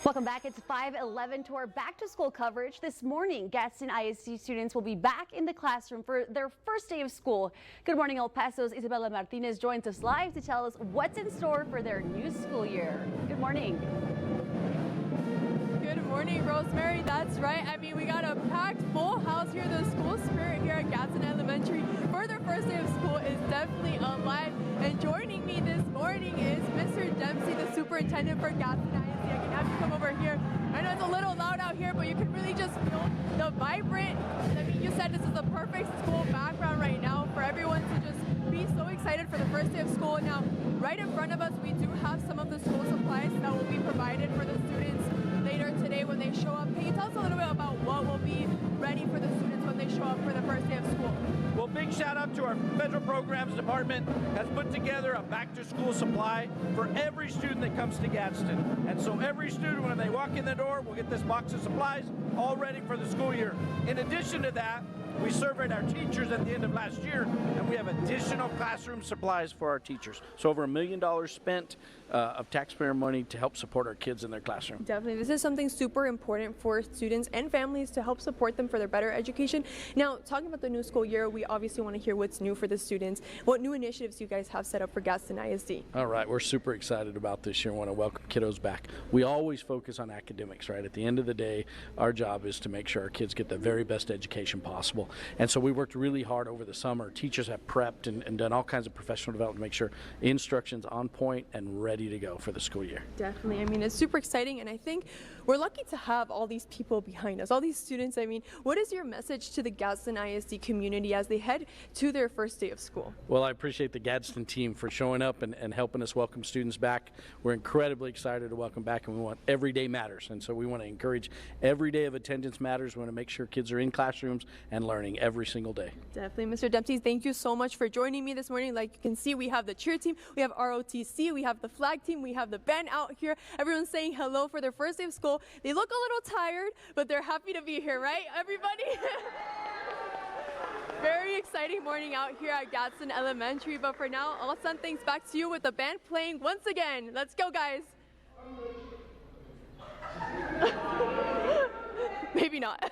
Welcome back. It's 5:11 to our back to school coverage. This morning, Gadsden ISD students will be back in the classroom for their first day of school. Good morning, El Paso's Isabella Martinez joins us live to tell us what's in store for their new school year. Good morning. Good morning, Rosemary. That's right. I mean, we got a packed full house here. The school spirit here at Gadsden Elementary for their first day of school is definitely alive. And joining me this morning is Mr. Dempsey, the superintendent for Gadsden ISD. I can have you come over here. I know it's a little loud out here, but you can really just feel the vibrant. I mean, you said this is the perfect school background right now for everyone to just be so excited for the first day of school. Now, right in front of us, we do have some of the school supplies that will be provided for the students later today when they show up. Can you tell us a little bit about what will be ready for the students when they show up for the first day of school? Well, big shout out to our Federal Programs Department has put together a back to school supply for every student that comes to Gadsden. And so every student, when they walk in the door, will get this box of supplies all ready for the school year. In addition to that, we surveyed our teachers at the end of last year, and we have additional classroom supplies for our teachers. So over $1 million spent of taxpayer money to help support our kids in their classroom. Definitely. This is something super important for students and families to help support them for their better education. Now, talking about the new school year, we obviously want to hear what's new for the students. What new initiatives you guys have set up for Gadsden ISD? All right, we're super excited about this year and want to welcome kiddos back. We always focus on academics, right? At the end of the day, our job is to make sure our kids get the very best education possible. And so we worked really hard over the summer. Teachers have prepped and done all kinds of professional development to make sure instruction's on point and ready to go for the school year. Definitely. I mean, it's super exciting, and I think we're lucky to have all these people behind us, all these students. I mean, what is your message to the Gadsden ISD community as they head to their first day of school? Well, I appreciate the Gadsden team for showing up and helping us welcome students back. We're incredibly excited to welcome back, and we want every day matters. And so we want to encourage every day of attendance matters. We want to make sure kids are in classrooms and learning every single day. Definitely. Mr. Dempsey, thank you so much for joining me this morning. Like you can see, we have the cheer team, we have ROTC, we have the flag team, we have the band out here. Everyone's saying hello for their first day of school. They look a little tired, but they're happy to be here, right, everybody? Very exciting morning out here at Gadsden Elementary, but for now, I'll send things back to you with the band playing once again. Let's go, guys. Maybe not.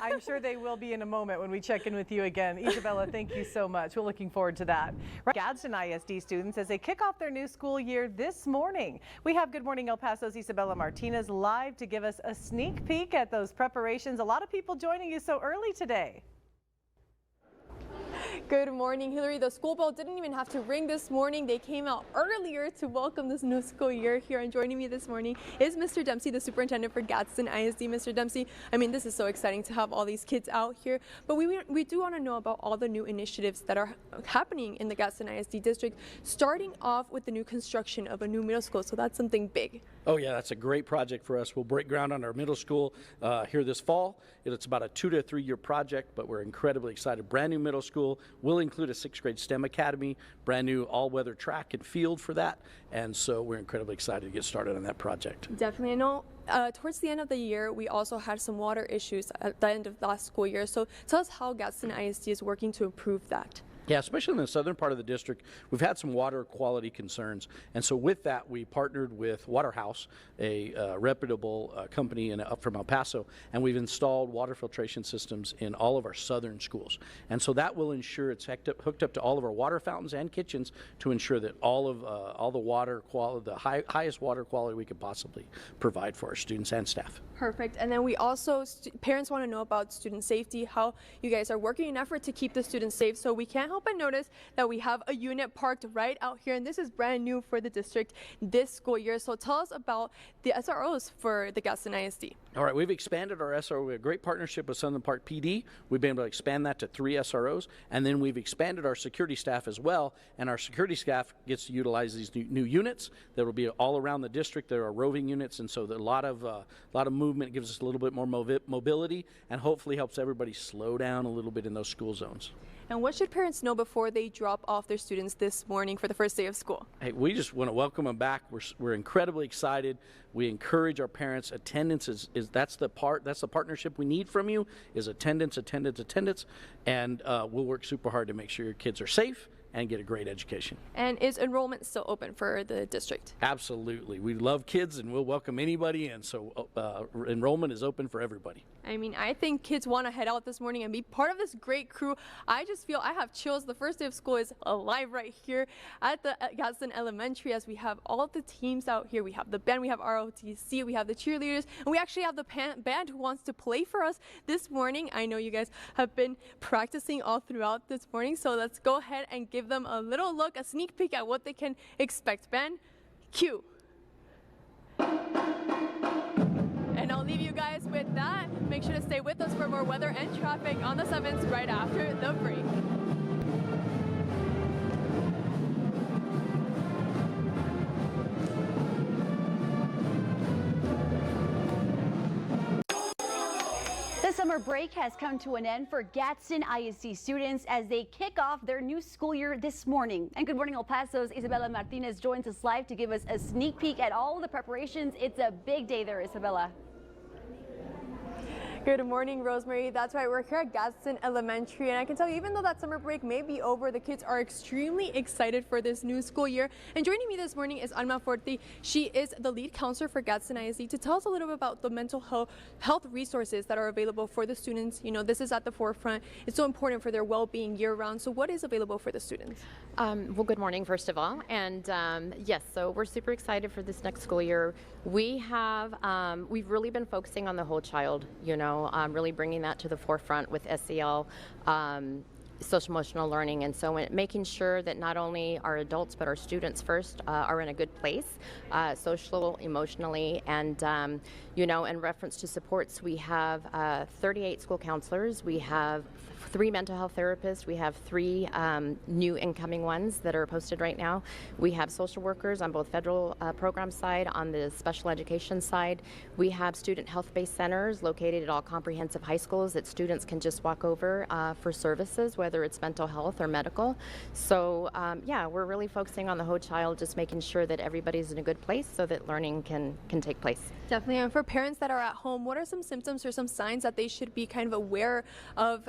I'm sure they will be in a moment when we check in with you again. Isabella, thank you so much. We're looking forward to that. Gadsden ISD students as they kick off their new school year this morning. We have Good Morning El Paso's Isabella Martinez live to give us a sneak peek at those preparations. A lot of people joining you so early today. Good morning, Hillary. The school bell didn't even have to ring this morning. They came out earlier to welcome this new school year here. And joining me this morning is Mr. Dempsey, the superintendent for Gadsden ISD. Mr. Dempsey, I mean, this is so exciting to have all these kids out here. But we do want to know about all the new initiatives that are happening in the Gadsden ISD district, starting off with the new construction of a new middle school. So that's something big. Oh yeah, that's a great project for us. We'll break ground on our middle school here this fall. It's about a 2 to 3 year project, but we're incredibly excited. Brand new middle school will include a 6th grade STEM academy, brand new all-weather track and field for that, and so we're incredibly excited to get started on that project. Definitely. I know towards the end of the year, we also had some water issues at the end of last school year. So tell us how Gadsden ISD is working to improve that. Yeah, especially in the southern part of the district, we've had some water quality concerns. And so with that, we partnered with Waterhouse, a reputable company up from El Paso, and we've installed water filtration systems in all of our southern schools. And so that will ensure it's hooked up to all of our water fountains and kitchens to ensure that all the water quality, the highest water quality we could possibly provide for our students and staff. Perfect. And then we also, parents want to know about student safety, how you guys are working in an effort to keep the students safe. So we can't help but notice that we have a unit parked right out here, and this is brand new for the district this school year. So tell us about the SROs for the Gadsden ISD. All right, we've expanded our SRO. We have a great partnership with Southern Park PD. We've been able to expand that to 3 SROs, and then we've expanded our security staff as well, and our security staff gets to utilize these new units that will be all around the district. There are roving units, and so a lot of movement gives us a little bit more mobility and hopefully helps everybody slow down a little bit in those school zones. And what should parents know before they drop off their students this morning for the first day of school? Hey, we just want to welcome them back. We're incredibly excited. We encourage our parents. Attendance that's the partnership we need from you is attendance, and we'll work super hard to make sure your kids are safe and get a great education. And is enrollment still open for the district? Absolutely. We love kids and we'll welcome anybody, and so enrollment is open for everybody. I mean, I think kids want to head out this morning and be part of this great crew. I just feel I have chills. The first day of school is alive right here at the Gadsden Elementary, as we have all the teams out here. We have the band, we have ROTC, we have the cheerleaders, and we actually have the band who wants to play for us this morning. I know you guys have been practicing all throughout this morning, so let's go ahead and give them a little look, a sneak peek at what they can expect. Band, cue. And I'll leave you guys with that. Make sure to stay with us for more weather and traffic on the 7th right after the break. The summer break has come to an end for Gadsden ISD students as they kick off their new school year this morning. And Good Morning El Paso's Isabella Martinez joins us live to give us a sneak peek at all of the preparations. It's a big day there, Isabella. Good morning, Rosemary. That's right, we're here at Gadsden Elementary, and I can tell you, even though that summer break may be over, the kids are extremely excited for this new school year. And joining me this morning is Alma Forti. She is the lead counselor for Gadsden ISD to tell us a little bit about the mental health resources that are available for the students. You know, this is at the forefront. It's so important for their well-being year-round. So what is available for the students? Well, good morning, first of all. And yes, so we're super excited for this next school year. We have, we've really been focusing on the whole child, you know, really bringing that to the forefront with SEL, social emotional learning, and so making sure that not only our adults but our students first are in a good place, social, emotionally, and you know, in reference to supports, we have 38 school counselors, we have 3 mental health therapists, we have 3 new incoming ones that are posted right now. We have social workers on both federal program side, on the special education side. We have student health-based centers located at all comprehensive high schools that students can just walk over for services, whether it's mental health or medical. So yeah, we're really focusing on the whole child, just making sure that everybody's in a good place so that learning can take place. Definitely. And for parents that are at home, what are some symptoms or some signs that they should be kind of aware of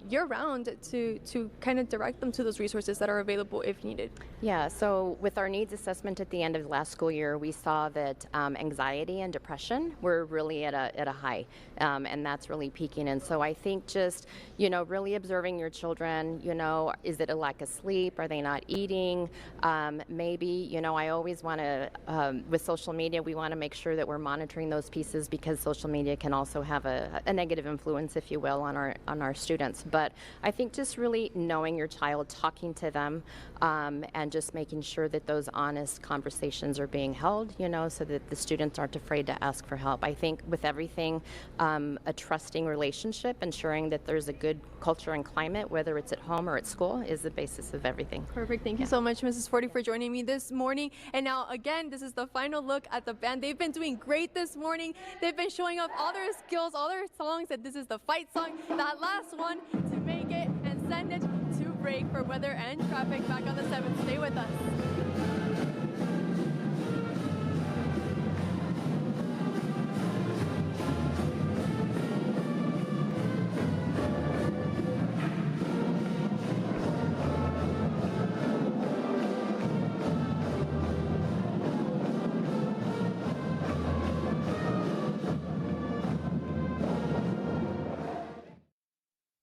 year-round to kind of direct them to those resources that are available if needed? Yeah, so with our needs assessment at the end of the last school year, we saw that anxiety and depression were really at a high, and that's really peaking. And so I think just, you know, really observing your children, you know, is it a lack of sleep? Are they not eating? Maybe, you know, I always want to, with social media, we want to make sure that we're monitoring those pieces, because social media can also have a negative influence, if you will, on our students. But I think just really knowing your child, talking to them, and just making sure that those honest conversations are being held, you know, so that the students aren't afraid to ask for help. I think with everything, a trusting relationship, ensuring that there's a good culture and climate, whether it's at home or at school, is the basis of everything. Perfect. Thank you so much, Mrs. Forti, for joining me this morning. And now, again, this is the final look at the band. They've been doing great this morning. They've been showing off all their skills, all their songs, and this is the fight song, that last one, to make it and send it to break for weather and traffic back on the 7th. Stay with us.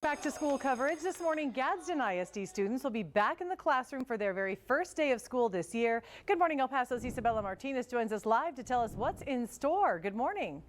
Back to school coverage this morning. Gadsden ISD students will be back in the classroom for their very first day of school this year. Good morning, El Paso's Isabella Martinez joins us live to tell us what's in store. Good morning.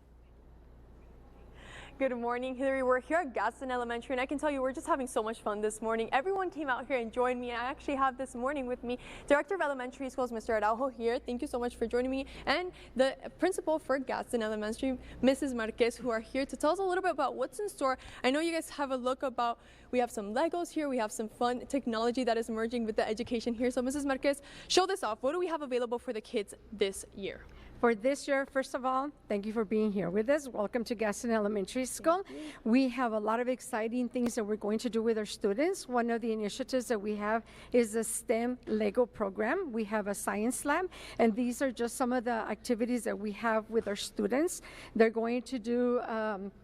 Good morning, Hillary. We're here at Gadsden Elementary, and I can tell you we're just having so much fun this morning. Everyone came out here and joined me, and I actually have this morning with me Director of Elementary Schools, Mr. Araujo here. Thank you so much for joining me, and the principal for Gadsden Elementary, Mrs. Marquez, who are here to tell us a little bit about what's in store. I know you guys have a look about, we have some Legos here, we have some fun technology that is emerging with the education here. So Mrs. Marquez, show this off. What do we have available for the kids this year? For this year, first of all, thank you for being here with us. Welcome to Gadsden Elementary School. We have a lot of exciting things that we're going to do with our students. One of the initiatives that we have is the STEM Lego program. We have a science lab, and these are just some of the activities that we have with our students. They're going to do,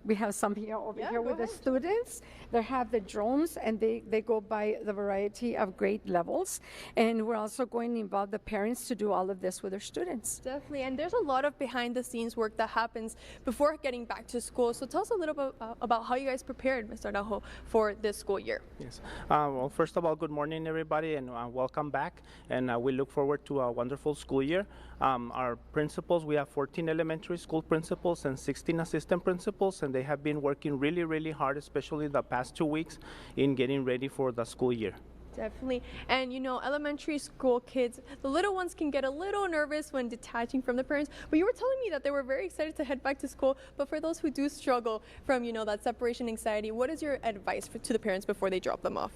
we have some here over here with the students. They have the drones, and they go by the variety of grade levels. And we're also going to involve the parents to do all of this with our students. Definitely, and there's a lot of behind the scenes work that happens before getting back to school. So tell us a little bit about how you guys prepared, Mr. Araujo, for this school year. Yes. Well, first of all, good morning, everybody, and welcome back. And we look forward to a wonderful school year. Our principals, we have 14 elementary school principals and 16 assistant principals, and they have been working really, really hard, especially the past 2 weeks, in getting ready for the school year. Definitely. And you know, elementary school kids, the little ones can get a little nervous when detaching from the parents, but you were telling me that they were very excited to head back to school. But for those who do struggle from, you know, that separation anxiety, what is your advice to the parents before they drop them off?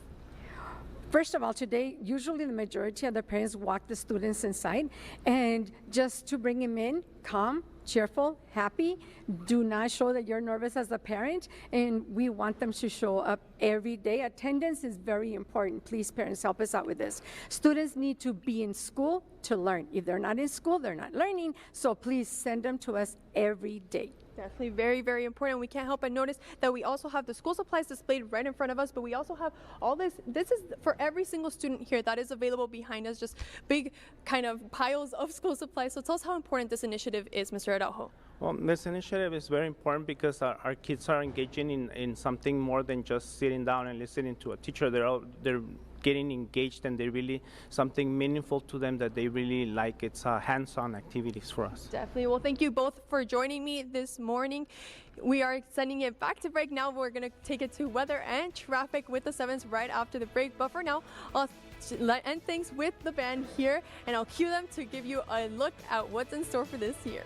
First of all, today, usually the majority of the parents walk the students inside, and just to bring them in, calm, cheerful, happy. Do not show that you're nervous as a parent, and we want them to show up every day. Attendance is very important. Please, parents, help us out with this. Students need to be in school to learn. If they're not in school, they're not learning, so please send them to us every day. Definitely very, very important. We can't help but notice that we also have the school supplies displayed right in front of us, but we also have all this. This is for every single student here that is available behind us, just big kind of piles of school supplies. So tell us how important this initiative is, Mr. Araujo. Well, this initiative is very important because our kids are engaging in something more than just sitting down and listening to a teacher. They're getting engaged, and they really something meaningful to them that they really like. It's hands-on activities for us. Definitely. Well, thank you both for joining me this morning. We are sending it back to break now. We're going to take it to weather and traffic with the 7s right after the break. But for now, I'll end things with the band here, and I'll cue them to give you a look at what's in store for this year.